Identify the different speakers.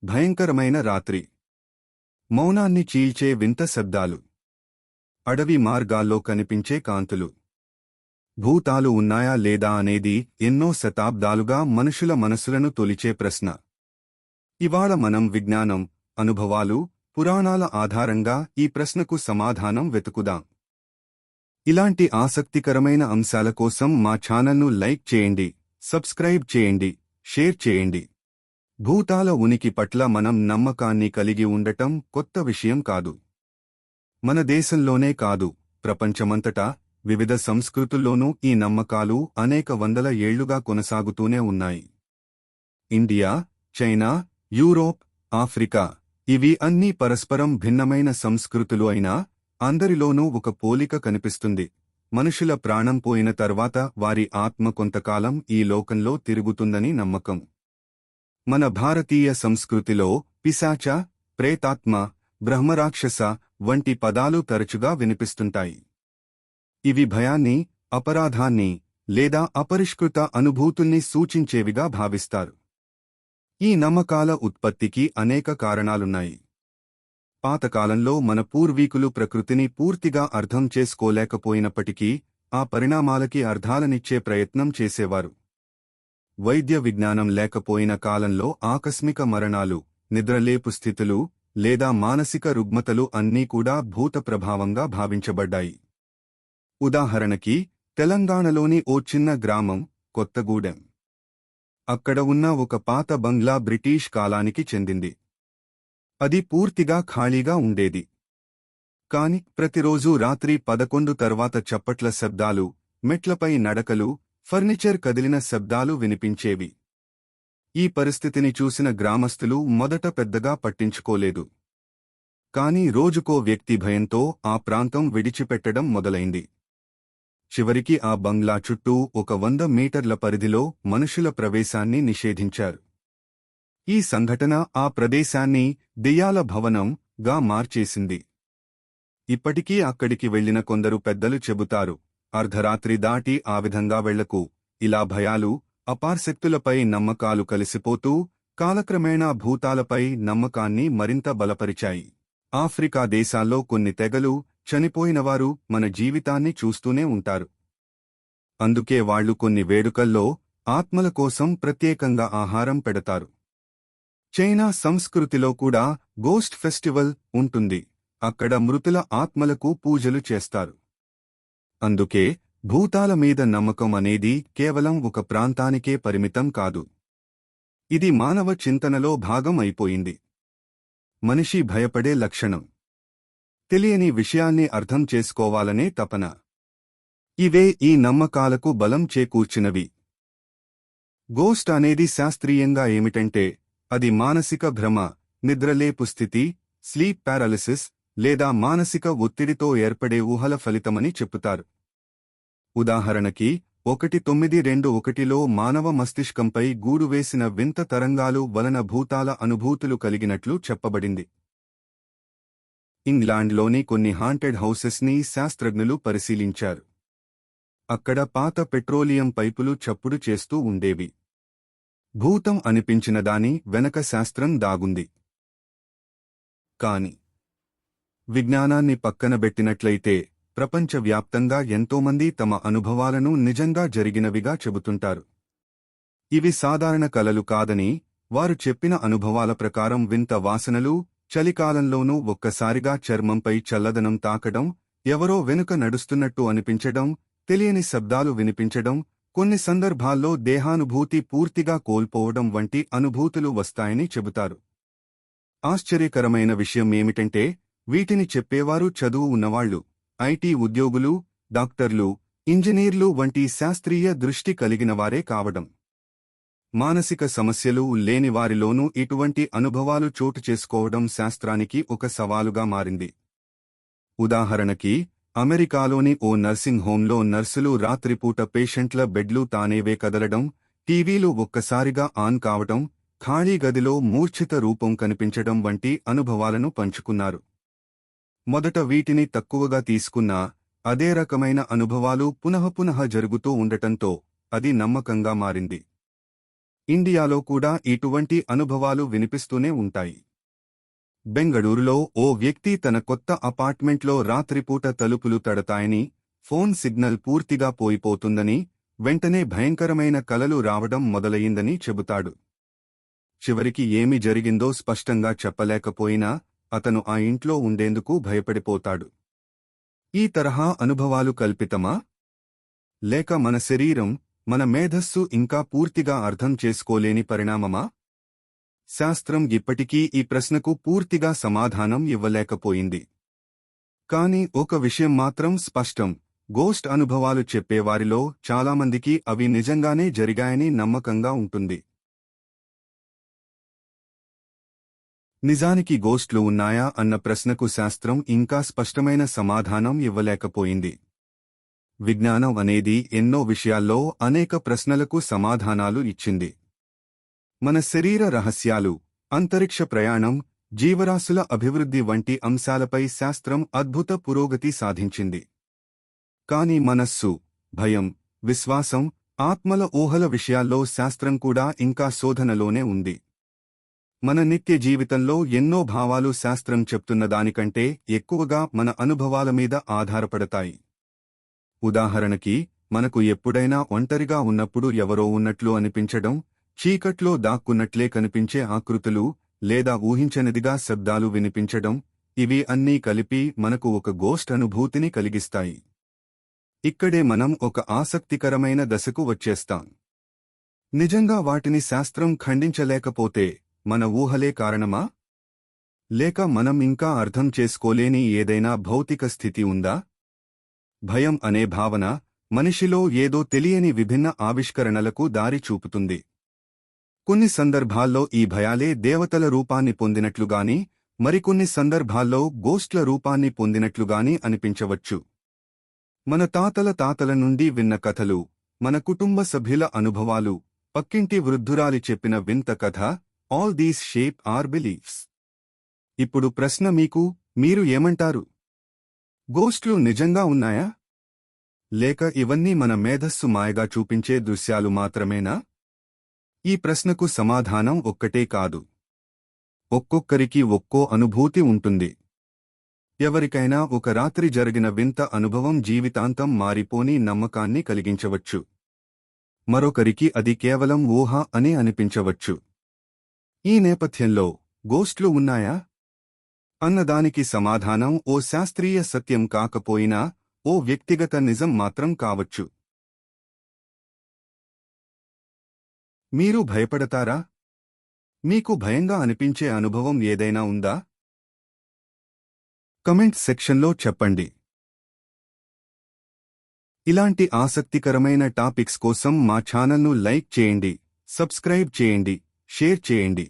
Speaker 1: భయంకరమైన రాత్రి. మౌనాన్ని చీల్చే వింత శబ్దాలు. అడవి మార్గాల్లో కనిపించే కాంతులు. భూతాలు ఉన్నాయా లేదా అనేది ఎన్నో శతాబ్దాలుగా మనుషుల మనసులను తొలిచే ప్రశ్న. ఇవాళ మనం విజ్ఞానం, అనుభవాలు, పురాణాల ఆధారంగా ఈ ప్రశ్నకు సమాధానం వెతుకుదాం. ఇలాంటి ఆసక్తికరమైన అంశాల కోసం మా ఛానల్ను లైక్ చేయండి, సబ్స్క్రైబ్ చేయండి, షేర్ చేయండి. భూతాల ఉనికి పట్ల మనం నమ్మకాన్ని కలిగి ఉండటం కొత్త విషయం కాదు. మన దేశంలోనే కాదు, ప్రపంచమంతటా వివిధ సంస్కృతుల్లోనూ ఈ నమ్మకాలు అనేక వందల ఏళ్లుగా కొనసాగుతూనే ఉన్నాయి. ఇండియా, చైనా, యూరోప్, ఆఫ్రికా ఇవి అన్నీ పరస్పరం భిన్నమైన సంస్కృతులు అయినా అందరిలోనూ ఒక పోలిక కనిపిస్తుంది. మనుషుల ప్రాణం పోయిన తర్వాత వారి ఆత్మ కొంతకాలం ఈ లోకంలో తిరుగుతుందని నమ్మకం. మన భారతీయ సంస్కృతిలో పిశాచ, ప్రేతాత్మ, బ్రహ్మరాక్షస వంటి పదాలు తరచుగా వినిపిస్తుంటాయి. ఇవి భయాన్ని, అపరాధాన్ని లేదా అపరిష్కృత అనుభూతుల్ని సూచించేవిగా భావిస్తారు. ఈ నమ్మకాల ఉత్పత్తికి అనేక కారణాలున్నాయి. పాతకాలంలో మన పూర్వీకులు ప్రకృతిని పూర్తిగా అర్థం చేసుకోలేకపోయినప్పటికీ ఆ పరిణామాలకి అర్థాలనిచ్చే ప్రయత్నం చేసేవారు. వైద్య విజ్ఞానం లేకపోయిన కాలంలో ఆకస్మిక మరణాలు, నిద్రలేపు స్థితులు లేదా మానసిక రుగ్మతలు అన్నీ కూడా భూత ప్రభావంగా భావించబడ్డాయి. ఉదాహరణకి తెలంగాణలోని ఓ చిన్న గ్రామం కొత్తగూడెం. అక్కడ ఉన్న ఒక పాత బంగ్లా బ్రిటీష్ కాలానికి చెందింది. అది పూర్తిగా ఖాళీగా ఉండేది. కాని ప్రతిరోజూ రాత్రి 11 తర్వాత చప్పట్ల శబ్దాలు, మెట్లపై నడకలు, ఫర్నిచర్ కదిలిన శబ్దాలు వినిపించేవి. ఈ పరిస్థితిని చూసిన గ్రామస్తులు మొదట పెద్దగా పట్టించుకోలేదు. కాని రోజుకో వ్యక్తి భయంతో ఆ ప్రాంతం విడిచిపెట్టడం మొదలైంది. చివరికి ఆ బంగ్లా చుట్టూ ఒక 100 మీటర్ల పరిధిలో మనుషుల ప్రవేశాన్ని నిషేధించారు. ఈ సంఘటన ఆ ప్రదేశాన్ని దెయ్యాల భవనం గా మార్చేసింది. ఇప్పటికీ అక్కడికి వెళ్లిన కొందరు పెద్దలు చెబుతారు, అర్ధరాత్రి దాటి ఆ విధంగా వెళ్లకు. ఇలా భయాలు, అపారశక్తులపై నమ్మకాలు కలిసిపోతూ కాలక్రమేణా భూతాలపై నమ్మకాన్ని మరింత బలపరిచాయి. ఆఫ్రికా దేశాల్లో కొన్ని తెగలు చనిపోయినవారు మన జీవితాన్ని చూస్తూనే ఉంటారు. అందుకే వాళ్లు కొన్ని వేడుకల్లో ఆత్మల కోసం ప్రత్యేకంగా ఆహారం పెడతారు. చైనా సంస్కృతిలో కూడా గోస్ట్ ఫెస్టివల్ ఉంటుంది. అక్కడ మృతుల ఆత్మలకు పూజలు చేస్తారు. అందుకే భూతాల మీద నమ్మకం అనేది కేవలం ఒక ప్రాంతానికే పరిమితం కాదు. ఇది మానవ చింతనలో భాగం అయిపోయింది. మనిషి భయపడే లక్షణం. తెలియని విషయాన్ని అర్థం చేసుకోవాలనే తపన. ఇవే ఈ నమ్మకాలకు బలం చేకూర్చినవి. గోస్ట్ అనేది శాస్త్రీయంగా ఏమిటంటే అది మానసిక భ్రమ, నిద్రలేపు స్థితి, స్లీప్ పారాలిసిస్ లేదా మానసిక ఒత్తిడితో ఏర్పడే ఊహల ఫలితమని చెప్పుతారు. ఉదాహరణకి 1921లో మానవ మస్తిష్కంపై గూడువేసిన వింత తరంగాలు వలన భూతాల అనుభూతులు కలిగినట్లు చెప్పబడింది. ఇంగ్లాండ్లోని కొన్ని హాంటెడ్ హౌసెస్ని శాస్త్రజ్ఞులు పరిశీలించారు. అక్కడ పాత పెట్రోలియం పైపులు చప్పుడు చేస్తూ ఉండేవి. భూతం అనిపించిన దాని వెనక శాస్త్రం దాగుంది. కాని విజ్ఞానాన్ని పక్కనబెట్టినట్లయితే ప్రపంచవ్యాప్తంగా ఎంతోమంది తమ అనుభవాలను నిజంగా జరిగినవిగా చెబుతుంటారు. ఇవి సాధారణ కలలు కాదని, వారు చెప్పిన అనుభవాల ప్రకారం వింత వాసనలు, చలికాలంలోనూ ఒక్కసారిగా చర్మంపై చల్లదనం తాకడం, ఎవరో వెనుక నడుస్తున్నట్టు అనిపించడం, తెలియని శబ్దాలు వినిపించడం, కొన్ని సందర్భాల్లో దేహానుభూతి పూర్తిగా కోల్పోవడం వంటి అనుభూతులు వస్తాయని చెబుతారు. ఆశ్చర్యకరమైన విషయం ఏమిటంటే వీటిని చెప్పేవారు చదువు ఉన్నవాళ్లు, ఐటీ ఉద్యోగులు, డాక్టర్లు, ఇంజనీర్లు వంటి శాస్త్రీయ దృష్టి కలిగినవారే కావడం. మానసిక సమస్యలు లేని వారిలోనూ ఇటువంటి అనుభవాలు చోటు చేసుకోవడం శాస్త్రానికి ఒక సవాలుగా మారింది. ఉదాహరణకి అమెరికాలోని ఓ నర్సింగ్ హోంలో నర్సులు రాత్రిపూట పేషెంట్ల బెడ్లు తానేవే కదలడం, టీవీలు ఒక్కసారిగా ఆన్ కావడం, ఖాళీ గదిలో మూర్ఛిత రూపం కనిపించడం వంటి అనుభవాలను పంచుకున్నారు. మొదట వీటిని తక్కువగా తీసుకున్నా అదే రకమైన అనుభవాలు పునఃపునః జరుగుతూ ఉండటంతో అది నమ్మకంగా మారింది. ఇండియాలో కూడా ఇటువంటి అనుభవాలు వినిపిస్తూనే ఉంటాయి. బెంగళూరులో ఓ వ్యక్తి తన కొత్త అపార్ట్మెంట్లో రాత్రిపూట తలుపులు తడతాయని, ఫోన్ సిగ్నల్ పూర్తిగా పోయిపోతుందని, వెంటనే భయంకరమైన కలలు రావడం మొదలయిందని చెబుతాడు. చివరికి ఏమి జరిగిందో స్పష్టంగా చెప్పలేకపోయినా అతను ఆ ఇంట్లో ఉండేందుకు భయపడిపోతాడు. ఈ తరహా అనుభవాలు కల్పితమా? లేక మన శరీరం, మన మేధస్సు ఇంకా పూర్తిగా అర్థం చేసుకోలేని పరిణామమా? శాస్త్రం ఇప్పటికీ ఈ ప్రశ్నకు పూర్తిగా సమాధానం ఇవ్వలేకపోయింది. కాని ఒక విషయం మాత్రం స్పష్టం: గోస్ట్ అనుభవాలు చెప్పేవారిలో చాలామందికి అవి నిజంగానే జరిగాయని నమ్మకంగా ఉంటుంది. నిజానికి గోస్ట్లు ఉన్నాయా అన్న ప్రశ్నకు శాస్త్రం ఇంకా స్పష్టమైన సమాధానం ఇవ్వలేకపోయింది. విజ్ఞానం అనేది ఎన్నో విషయాల్లో అనేక ప్రశ్నలకు సమాధానాలు ఇచ్చింది. మన శరీర రహస్యాలు, అంతరిక్ష ప్రయాణం, జీవరాశుల అభివృద్ధి వంటి అంశాలపై శాస్త్రం అద్భుత పురోగతి సాధించింది. కాని మనస్సు, భయం, విశ్వాసం, ఆత్మల ఊహల విషయాల్లో శాస్త్రం కూడా ఇంకా శోధనలోనే ఉంది. మన నిత్య జీవితంలో ఎన్నో భావాలు శాస్త్రం చెప్తున్న దానికంటే ఎక్కువగా మన అనుభవాల మీద ఆధారపడతాయి. ఉదాహరణకి, మనకు ఎప్పుడైనా ఒంటరిగా ఉన్నప్పుడు ఎవరో ఉన్నట్లు అనిపించడం, చీకట్లో దాక్కున్నట్లే కనిపించే ఆకృతులు, లేదా ఊహించనిదిగా శబ్దాలు వినిపించడం, ఇవి అన్నీ కలిపి మనకు ఒక గోస్ట్ అనుభూతిని కలిగిస్తాయి. ఇక్కడే మనం ఒక ఆసక్తికరమైన దశకు వచ్చేస్తాం. నిజంగా వాటిని శాస్త్రం ఖండించలేకపోతే మన ఊహలే కారణమా? లేక మనం ఇంకా అర్థం చేసుకోలేని ఏదైనా భౌతిక స్థితి ఉందా? భయం అనే భావన మనిషిలో ఏదో తెలియని విభిన్న ఆవిష్కరణలకు దారి చూపుతుంది. కొన్ని సందర్భాల్లో ఈ భయాలే దేవతల రూపాన్ని పొందినట్లుగాని, మరికొన్ని సందర్భాల్లో గోస్ట్ల రూపాన్ని పొందినట్లుగాని అనిపించవచ్చు. మన తాతల నుండి విన్న కథలు, మన కుటుంబ సభ్యుల అనుభవాలు, పక్కింటి వృద్ధురాలి చెప్పిన వింత కథ, all these shape are beliefs. ఇప్పుడు ప్రశ్న మీరు ఏమంటారు? గోస్ట్లు నిజంగా ఉన్నాయా? లేక ఇవన్నీ మన మేధస్సు మాయగా చూపించే దృశ్యాలు మాత్రమేనా? ఈ ప్రశ్నకు సమాధానం ఒక్కటే కాదు. ఒక్కొక్కరికి ఒక్కో అనుభూతి ఉంటుంది. ఎవరికైనా ఒక రాత్రి జరిగిన వింత అనుభవం జీవితాంతం మారిపోని నమ్మకాన్ని కలిగించవచ్చు. మరొకరికి అది కేవలం ఊహ అని అనిపించవచ్చు. ఈ నేపథ్యంలో గోస్ట్లు ఉన్నాయా అన్నదానికి సమాధానం ఓ శాస్త్రీయ సత్యం కాకపోయినా ఓ వ్యక్తిగత నిజం మాత్రం కావచ్చు. మీరు భయపడతారా? మీకు భయంగా అనిపించే అనుభవం ఏదైనా ఉందా? కమెంట్ సెక్షన్లో చెప్పండి. ఇలాంటి ఆసక్తికరమైన టాపిక్స్ కోసం మా ఛానల్ను లైక్ చేయండి, సబ్స్క్రైబ్ చేయండి, షేర్ చేయండి.